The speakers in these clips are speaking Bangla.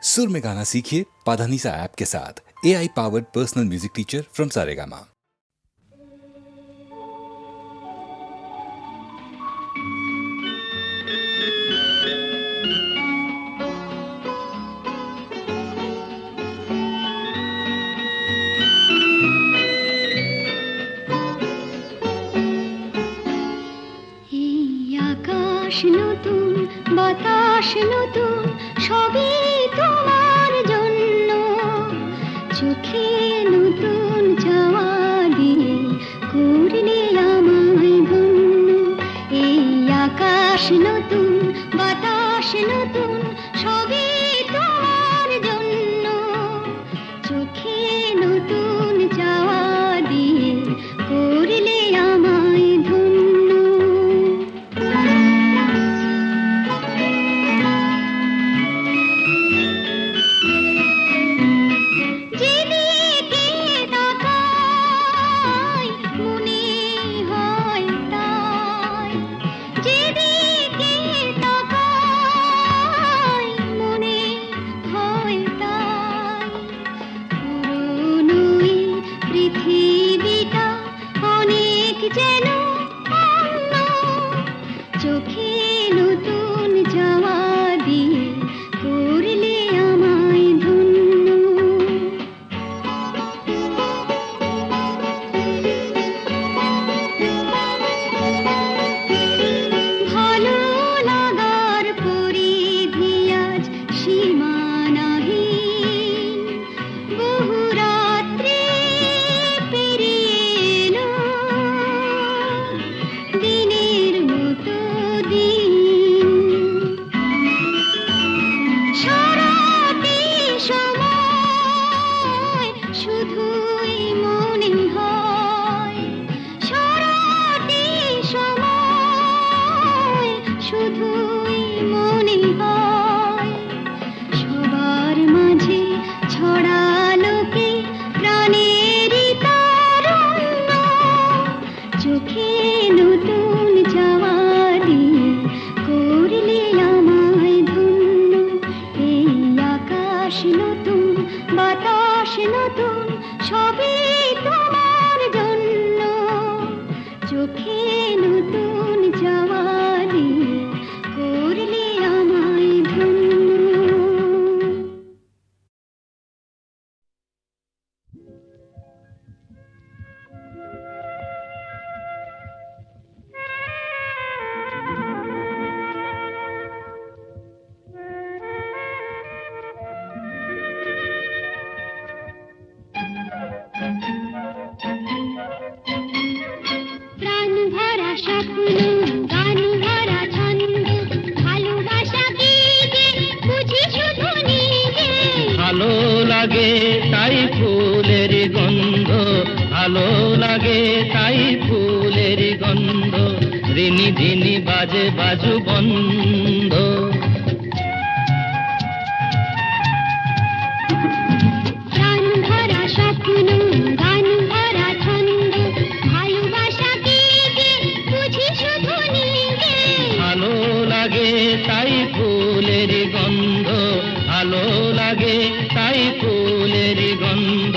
सुर में गाना सीखिए पाधानीसा ऐप के साथ। AI powered personal music teacher from Saregama. আকাশ নতুন, বাতাস নতুন, সবই তোমার জন্য। চোখে নতুন চাওয়া দিয়ে করলে আমায় ধন্য। এই আকাশ নতুন, বাতাস নতুন, সবই তোমার জন্য। চোখে নতুন চাওয়া দিয়ে করলে আমায় ধন্য। পৃথিবীটা অনেক যেন অন্য। চোখে নতুন চাওয়া দিয়ে করলে আমায় ধন্য। ভালো লাগার পরিধি আজ সীমানাহীন। বহু রাত্রি দিনের মতো দিন সারাটি সময় শুধুই মনে হয়। সারাটি সময় শুধুই মনে হয়। সবার মাঝে ছড়ালো কে প্রাণেরই তারুণ্য। চোখে নতুন চাওয়া দিয়ে করলে আমায় ধন্য। এই আকাশ নতুন, বাতাস নতুন, সবই তোমার জন্য। চোখে নতুন চাওয়া দিয়ে করলে আমায় ধন্য। প্রাণ ভরা স্বপ্ন, গান ভরা ছন্দ, ভালোবাসা কি যে বুঝি শুধু নিজে। ভালো লাগে তাই ফুলের গন্ধ, ভালো লাগে তাই ফুলের গন্ধ, রিনি ঝিনি বাজে বাজু বন্ধ। প্রাণ ভরা স্বপ্ন, গান ভরা ছন্দ, ভালোবাসা কি যে বুঝি শুধু নিজে। ভালো লাগে তাই ফুলের গন্ধ, ভালো লাগে তাই ফুলের গন্ধ,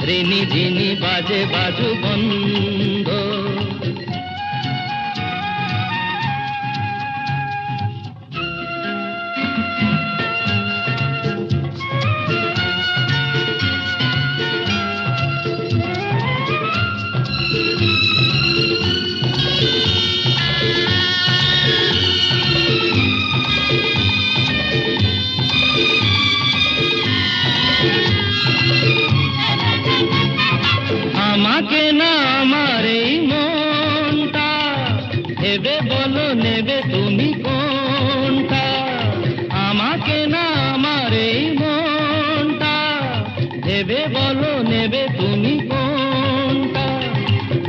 রিনি ঝিনি বাজে বাজু বন্ধ। আমাকে না আমার এই মনটা ভেবে বলো নেবে তুমি কোনটা। আমাকে না আমার এই মনটা ভেবে বলো নেবে তুমি কোনটা।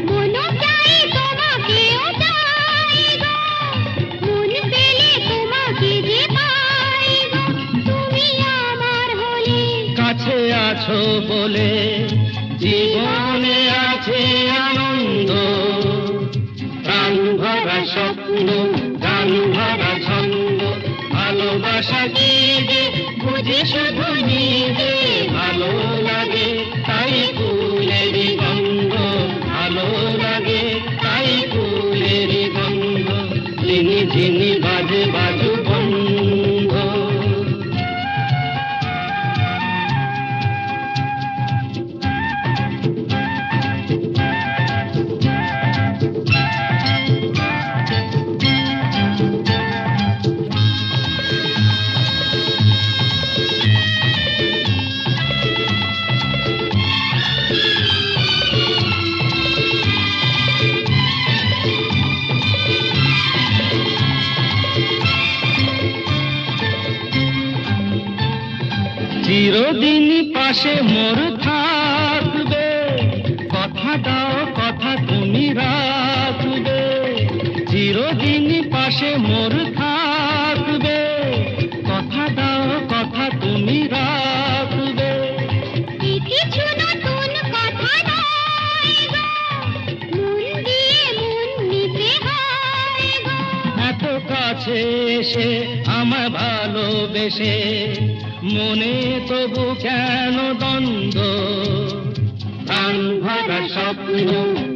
মনও চাই তোমাকেও চাই গো, মন পেলে তোমাকে যে পাই গো। তুমি আমার হলে কাছে আছো বলে জীবনে আছে আনন্দ। প্রাণ ভরা স্বপ্ন, গান ভরা ছন্দ, ভালোবাসা কি যে বুঝি শুধু নিজে ভালো লাগে, তাই ফুলেরই গন্ধ ভালো লাগে, তাই ফুলেরই গন্ধ। ঝিনি ঝিনি বাজে বাজু বন্ধ। চিরদিন পাশে মোর থাকবে, কথা দাও কথা তুমি রাখবে। চিরদিন পাশে মোর থাকবে, কথা দাও কথা তুমি রাখবে। কিছু নতুন কথা নয় গো, মন দিয়ে মন নিতে হয় গো। এত কাছে এসে আমায় ভালোবেসে মনে তবু কেন দ্বন্দ্ব? প্রাণ ভরা স্বপ্ন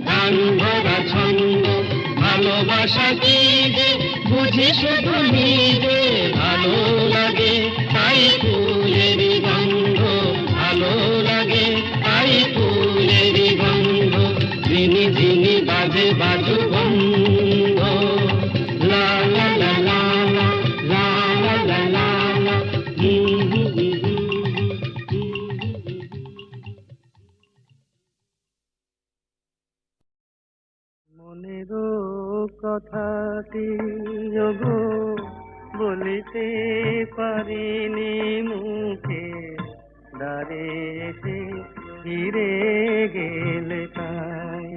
প্রাণ ভরা ছন্দ, ভালোবাসা কি যে বুঝি শুধু নিজে ভালো লাগে, তাই ফুলেরই গন্ধ ভালো লাগে, তাই ফুলেরই গন্ধ। ঝিনি ঝিনি বাজে বাজু বন্ধ। লা লা লা লা লা লা লা লা লা লা। মনেরও কথাটি গো বলিতে পারিনি মুখে, দ্বারে এসে ফিরে গেলে তাই।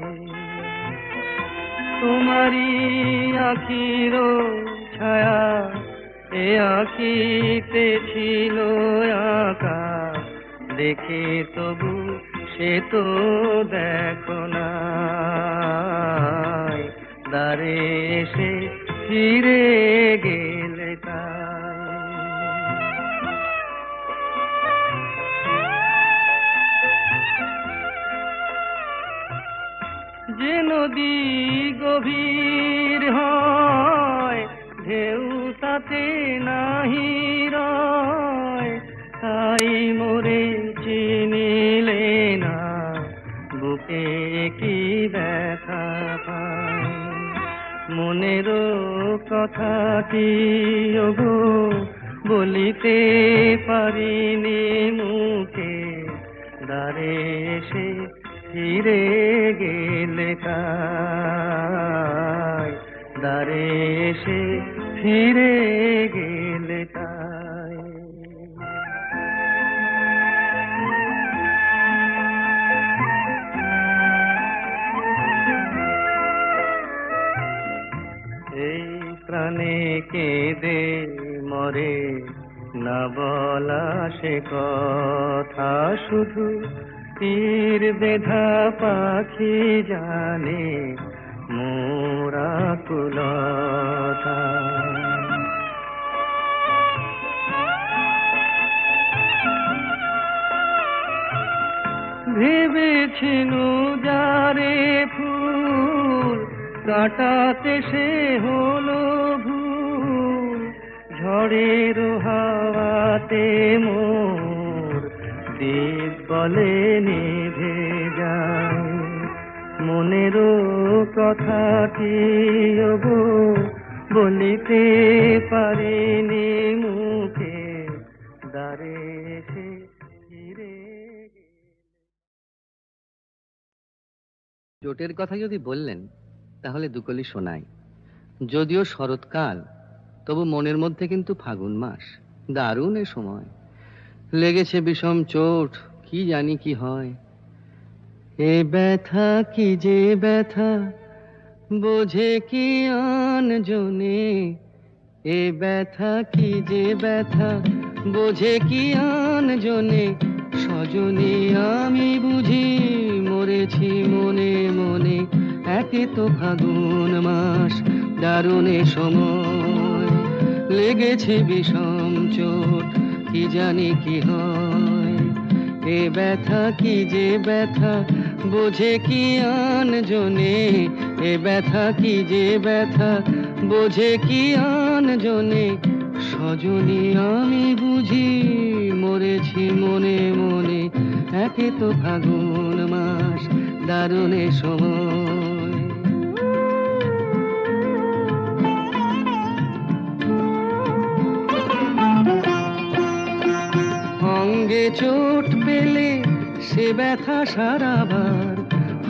তোমারই আখির ছায়া এ আখিতে ছিল আঁকা, দেখে তবু সে তো দেখো না, দ্বারে এসে ফিরে গেলে তাই। যে নদী গভীর হয় ঢেউ তাতে নাহি রয়, তাই মোরে চিনিলে না বুকে কি ব্যথা পায়। মনেরও কথাটি গো বলিতে পারিনি মুখে, দ্বারে এসে ফিরে গেলে তাই, দ্বারে এসে ফিরে গেলে তাই। এই প্রাণে কেঁদে মরে না বলা সে কথা, শুধু তীর বেধা পাখি জানে মোরা কুলতা। ভেবেছিনু যারে ফুল কাটাতে সে হলো ভুল, ঝড়ের হাওয়াতে মোর দীপ বলে নিভে যায়। মনেরও কথাটি গো বলিতে পারিনি মুখে, দ্বারে এসে ফিরে। চোটের কথা যদি বললেন তাহলে দুকলি শোনাই। যদিও শরৎকাল, তবু মনের মধ্যে কিন্তু ফাগুন মাস, দারুণ এ সময়। লেগেছে বিষম চোট, কি জানি কি হয়। এ ব্যথা কি যে ব্যথা বোঝে কি আনজনে, এ ব্যথা কি যে ব্যথা বোঝে কি আনজনে। সজনে আমি বুঝি মরেছি মনে মনে, একে তো ফাগুন মাস, দারুণ এ সময়। লেগেছে বিষম চোট, কি জানি কি হয়। এ ব্যথা কি যে ব্যথা বোঝে কি আনজনে, এ ব্যথা কি যে ব্যথা বোঝে কি আনজনে। সজনী আমি বুঝি মরেছি মনে মনে, একে তো ফাগুন মাস দারুণ এ সময়। অঙ্গে চোট পেলে সে ব্যথা সারাবার,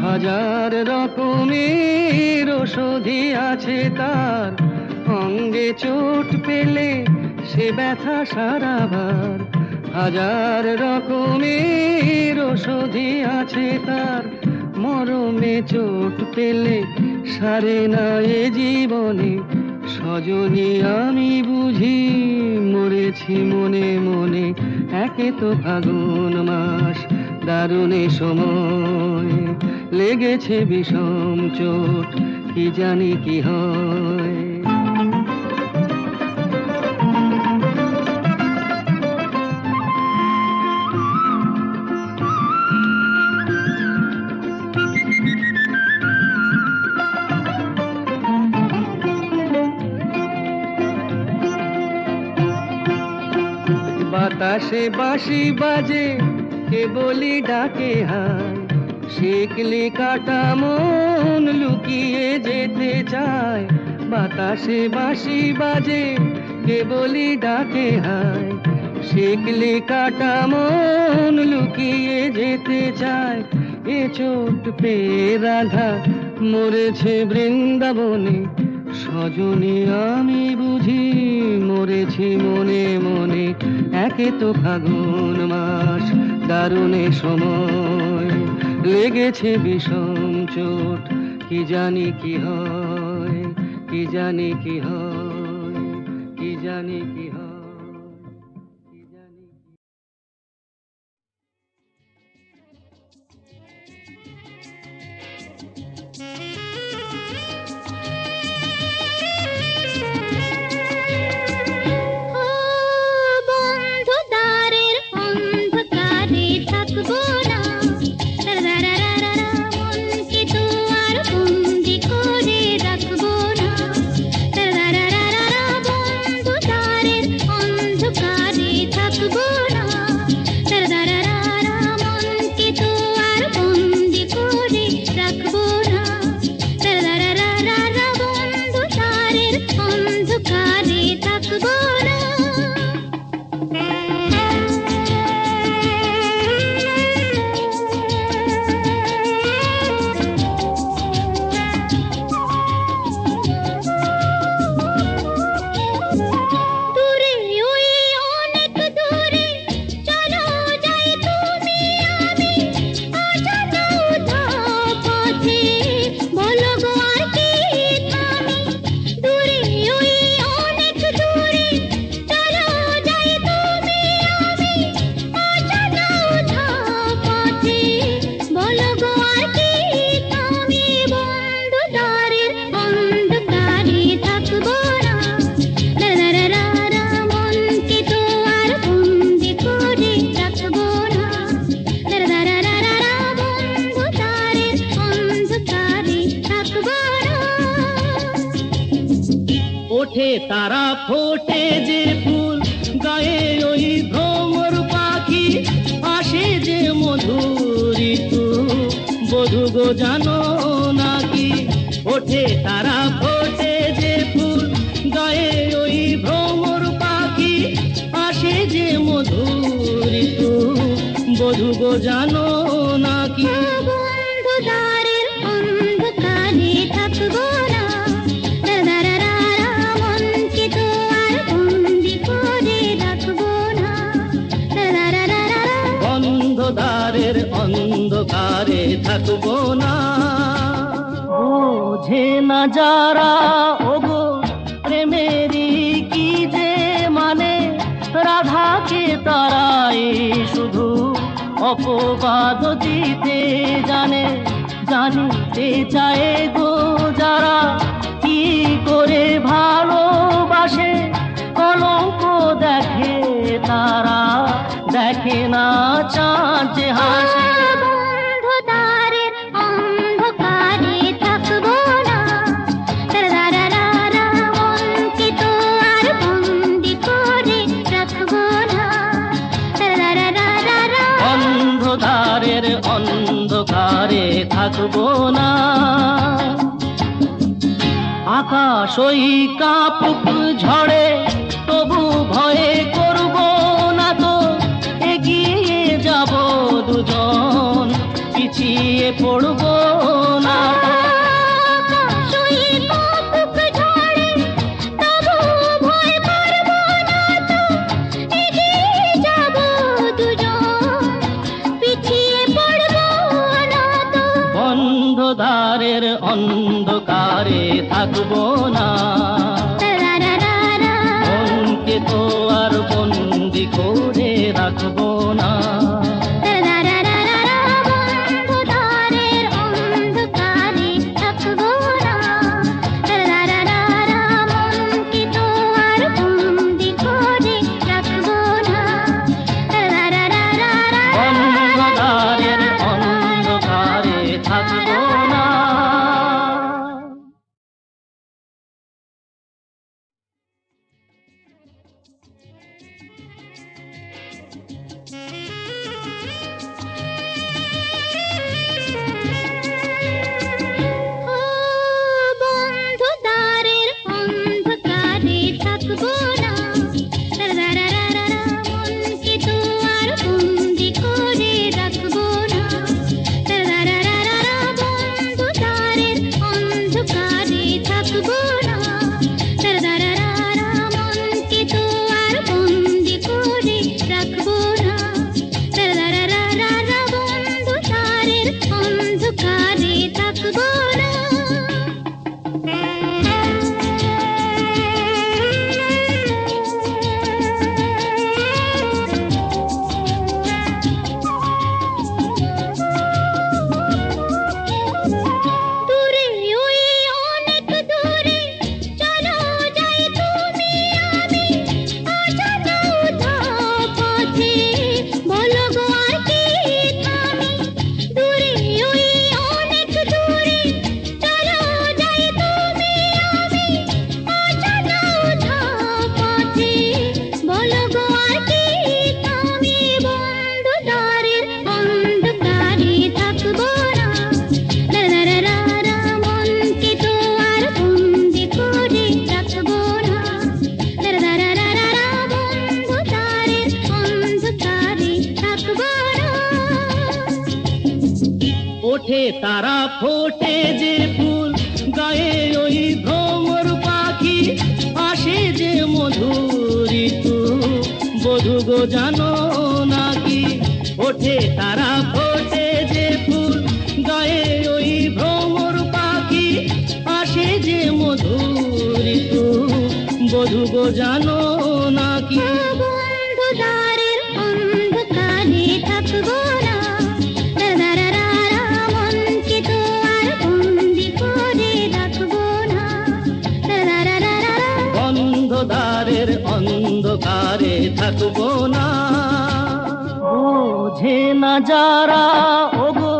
হাজার রকমের ওষুধি আছে তার। অঙ্গে চোট পেলে সে ব্যথা সারাবার, হাজার রকমের ওষুধি আছে তার। মরমে চোট পেলে সারে না এ জীবনে, সজনী আমি বুঝি মরেছি মনে মনে, একে তো ফাগুন মাস দারুণ এ সময়। লেগেছে বিষম চোট কি জানি কি হয়। বাতাসে বাঁশি বাজে কে বলি ডাকে হায়, শিকলি কাটা মন লুকিয়ে যেতে চায়। বাতাসে বাঁশি বাজে কে বলি ডাকে হায়, শিকলি কাটা মন লুকিয়ে যেতে চায়। এ চোট পেয়ে রাধা মরেছে বৃন্দাবনে, সজনী আমি বুঝি মরেছি মনে মনে, একে তো ফাগুন মাস দারুণ এ সময়। লেগেছে বিষম চোট কি জানি কি হয়, কি জানি কি হয়, কি জানি কি হয়, কি জানি কি। ও বন্ধু দ্বারের অন্ধকারে থাকবো না, রারারারারা মনকে তো আর বন্দি করে রাখবো না। রারারারারা বন্ধু দ্বারের অন্ধকারে থাকবো না, রারারারারা মনকে তো আর বন্দি করে রাখবো না। রারারারারা বন্ধু দ্বারের অন্ধকারে থাকবো না। দূরে ওই অনেক দূরে চলো যাই তুমি আমি, অজানা উধাও পথে বলো গো আর কি থামি। দূরে ওই অনেক দূরে চলো যাই তুমি আমি, অজানা উধাও পথে বলো গো আর কি থামি। বন্ধু দ্বারের অন্ধকারে থাকবো না, রারারারা মনকে তো আর বন্দি করে রাখবো না। রারারারারা বন্ধু দ্বারের অন্ধকারে থাকবো না। ওঠে তারা ফোটে যে ফুল, গায়ে ওই ভ্রমর পাখি, আসে যে মধুর ঋতু, বধূ গো জানো নাকি। ওঠে তারা ফোটে যে ফুল, গায়ে ওই ভ্রমর পাখি, আসে যে মধুর ঋতু, বধূ গো জানো নাকি। বন্ধু দ্বারের অন্ধকারে থাকবো না, রারারারা মনকে তো আর বন্দি করে রাখবো না। রারারারা অন্ধকারের অন্ধকারে থাকবো না। বোঝে না যারা ওগো প্রেমেরই কি যে মানে, রাধাকে তারাই শুধু অপবাদ দিতে জানে। জানিতে চায় গো যারা কি করে ভালোবাসে, কলঙ্ক দেখে তারা, দেখে না চাঁদ যে হাসে। বন্ধুদ্বারের অন্ধকারে থাকবো না, তারারারারা, মনকে তো আর বন্দি করে রাখবো না, তারারারারা। অন্ধকারের অন্ধকারে থাকবো না, আকাশ ওই কাপুক ঝড়ে তবু ভয়ে করব না তো, এগিয়ে যাব দুজন, পিছিয়ে পড়ব না তো। আকাশ ওই কাপুক ঝড়ে তবু ভয় করবো না তো, এগিয়ে যাব দুজন, পিছিয়ে পড়বো না তো। বন্ধদ্বারের অন্ধকারে থাকবো না, তারারারারা, মনকে তো আর বন্দি করে রাখবো না। তারারারারা, বন্ধুদ্বারের অন্ধকারে থাকবো না, তারারারারা, মনকে তো আর বন্দি করে রাখবো না, তারারারারা। অন্ধকারের অন্ধকারে থাকবো না। ও বন্ধুদ্বারের অন্ধকারে থাকবো না, তারারারারা, মনকে তো আর বন্দি করে রাখবো না, তারারারারা, বন্ধুদ্বারের অন্ধকারে থাকবো না, তারারারারা, মনকে তো আর বন্দি করে রাখবো না, তারারারারা, বন্ধুদ্বারের অন্ধকারে থাকবো না। দূরে ওই অনেক দূরে চলো যাই তুমি আমি, অজানা উধাও পথে বলো গো আর কি থামি। দূরে ওই অনেক দূরে চলো যাই তুমি আমি, অজানা উধাও পথে বলো গো আর কি থামি। বন্ধুদ্বারের অন্ধকারে থাকবো না, তারারারারা, মনকে তো আর বন্দি করে রাখবো না, তারারারারা, বন্ধুদ্বারের অন্ধকারে থাকবো না। ওঠে তারা, ফোটে যে ফুল, গায়ে ওই ভ্রমর পাখি, আসে যে মধুর ঋতু, বধূ গো জানো নাকি। ওঠে তারা, ফোটে যে ফুল, গায়ে ওই ভ্রমর পাখি, আসে যে মধুর ঋতু, বধূ গো জানো নাকি। বন্ধুদ্বারের অন্ধকারে থাকবো না, তারারারারা, মনকে তো আর বন্দি করে রাখবো না, তারারারারা। বন্ধদ্বারের অন্ধকারে থাকবো না। বোঝে না যারা ওগো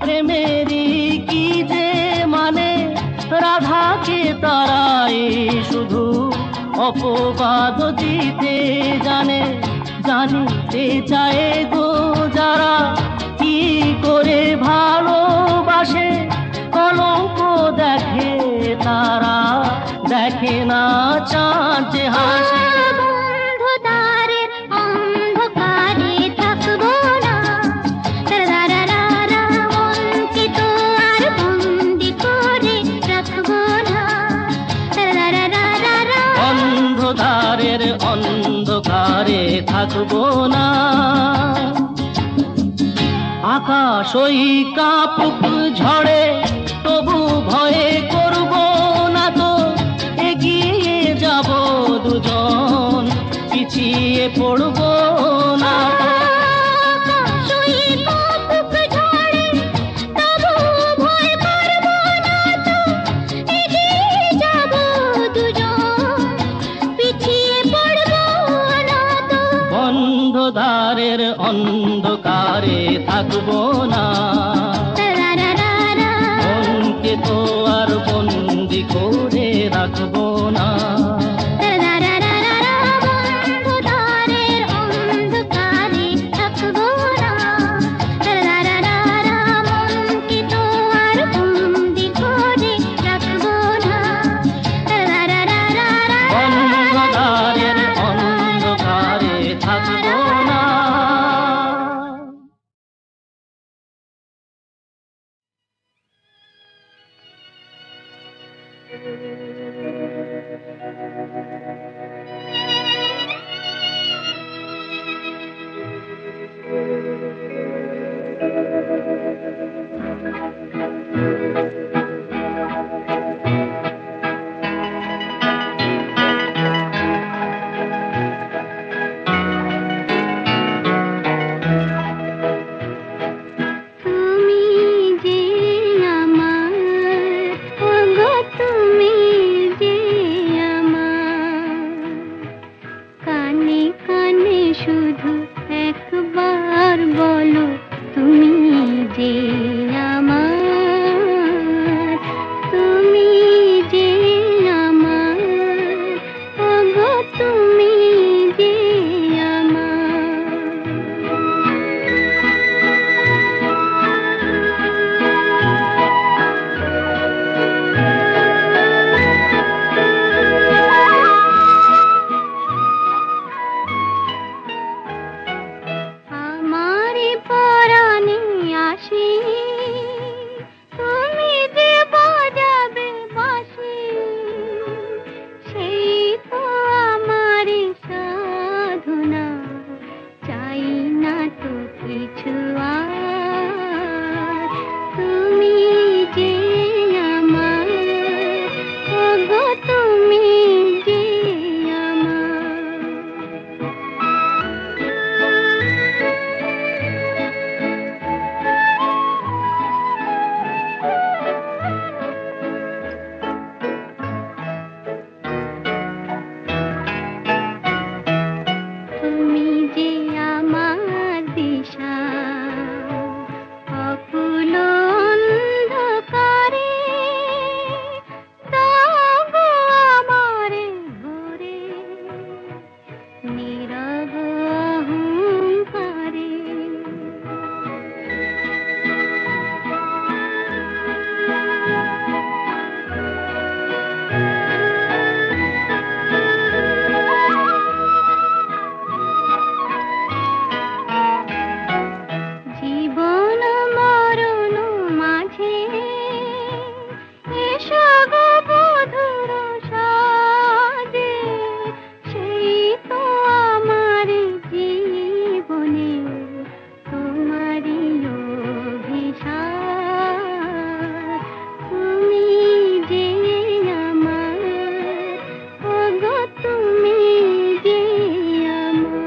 প্রেমেরই কি যে মানে, রাধাকে তারাই শুধু অপবাদ দিতে জানে। জানিতে চায় গো যারা কি করে ভালোবাসে, কলঙ্ক দেখে তারা, দেখে না চাঁদ যে হাসে। বন্ধুদ্বারের অন্ধকারে থাকবো না, তারারারারা, মনকে তো আর বন্দি করে রাখবো না, তারারারারা। অন্ধকারের অন্ধকারে থাকবো না, আকাশ ওই কাপুক ঝড়ে তবু ভয়ে করব না তো, এগিয়ে যাব দুজন, পিছিয়ে পড়ব না তো। আকাশ ওই কাপুক ঝড়ে তবু ভয় করবো না তো, এগিয়ে যাব দুজন, পিছিয়ে পড়বো না তো। অন্ধকারে থাকবো না, মনকে তো আর বন্দি করে রাখবো না। অন্ধকারের অন্ধকারে থাকবো না। তুমি যে আমার, ওগো তুমি যে আমার, কানে কানে শুধু একবার বলো তুমি যে আমার, তুমি যে আমার, ওগো তুমি যে আমারে পরাণে আসি, তুমি যে বাজাবে বাঁশি, সেই তো আমারে সাধনা, চাই না তো কিছু আর, তুমি যে আমার, ওগো তুমি যে আমার। তুমি যে আমার দিশা, অকুল অন্ধকারে, তবু আমারে ভরে নীরব অহংকারে। জীবন মরণ মাঝে এসো গো বধুর সাজে, সেই তো আমার জীবনে তোমারই অভিশাপ, তুমি যে আমার, ওগো তুমি যে আমার।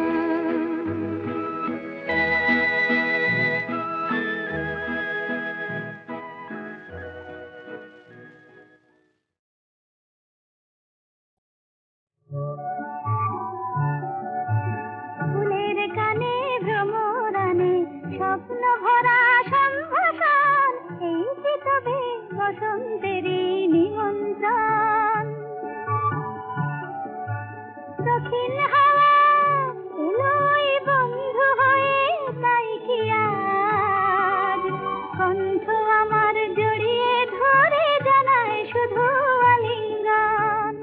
ফুলের গানে ভ্রমরানে স্বপ্ন ভরা সম্ভাষণ, এই যে তবে বসন্তেরই নিমন্ত্রণ। দক্ষিণ হাওয়া এলোই বন্ধু হয়ে, তাই কি আজ কণ্ঠ আমার জড়িয়ে ধরে জানায় শুধু আলিঙ্গন।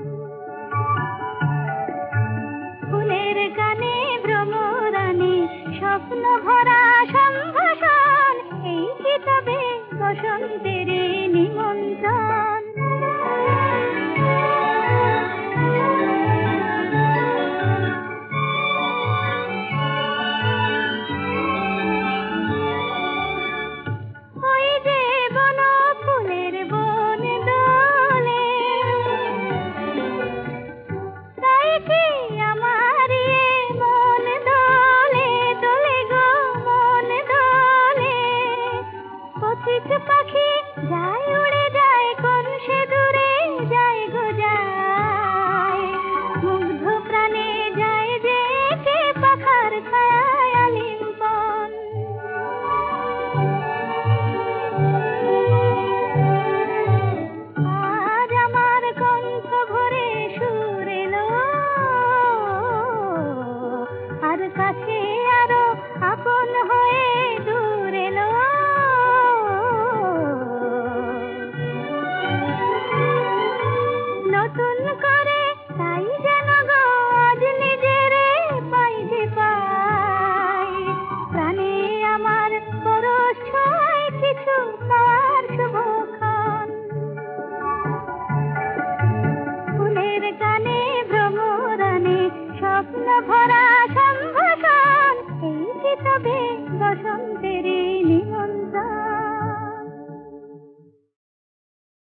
ফুলের গানে ভ্রমরানে স্বপ্ন ভরা সম্ভাষণ, এই কি তবে বসন্তের নিমন্ত্রণ। ওই যে বন ফুলের বন দোলে, তাই কি আমার মন দোলে, দোলে গো মন দোলে। পথিক পাখি যায় উড়ে যায় কোন ভরা সম্ভাষণ, এই কি তবে বসন্তের